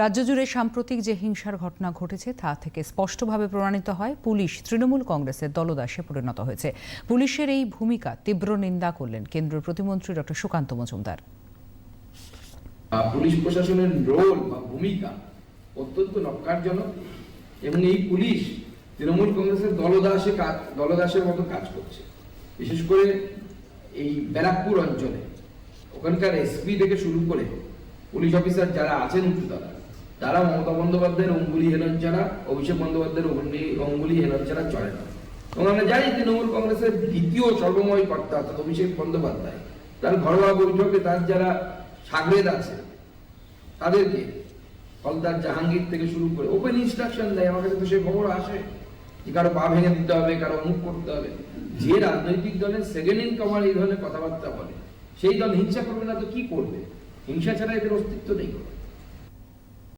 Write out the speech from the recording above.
রাজ্য জুড়ে সাম্প্রতিক যে হিংসার ঘটনা ঘটেছে তা থেকে স্পষ্টভাবে প্রমাণিত হয় পুলিশ তৃণমূল কংগ্রেসের দলদাসে পরিণত হয়েছে। পুলিশের এই ভূমিকা তীব্র নিন্দা করলেন কেন্দ্রীয় প্রতিমন্ত্রী ডক্টর সুকান্ত মজুমদার। পুলিশ প্রশাসনের রোল বা ভূমিকা অত্যন্ত নক্কারজনক এবং এই পুলিশ তৃণমূল কংগ্রেসের দলদাসের মতো কাজ করছে। বিশেষ করে এই ব্যারাকপুর অঞ্চলে ওখানকার এসপি থেকে শুরু করে পুলিশ অফিসার যারা আছেন উচ্চতলা, তারা মমতা বন্দ্যোপাধ্যায়ের অঙ্গুলি হেলন ছাড়া, অভিষেক বন্দ্যোপাধ্যায়ের অঙ্গুলি হেলন ছাড়া চলে না। এবং আমরা জানি তৃণমূল কংগ্রেসের দ্বিতীয় সর্বময় কর্তা অর্থাৎ অভিষেক বন্দ্যোপাধ্যায় তার ঘরোয়া বৈঠকে তার যারা সাগরেদ আছে তাদেরকে হলদার জাহাঙ্গীর থেকে শুরু করে ওপেন ইনস্ট্রাকশন দেয়। আমার কাছে তো সে খবর আসে যে কারো পা ভেঙে দিতে হবে, কারো অমুক করতে হবে। যে রাজনৈতিক দলের সেকেন্ড ইন কমান্ড এই ধরনের কথাবার্তা বলে, সেই দল হিংসা করবে না তো কি করবে? হিংসা ছাড়া এদের অস্তিত্ব নেই।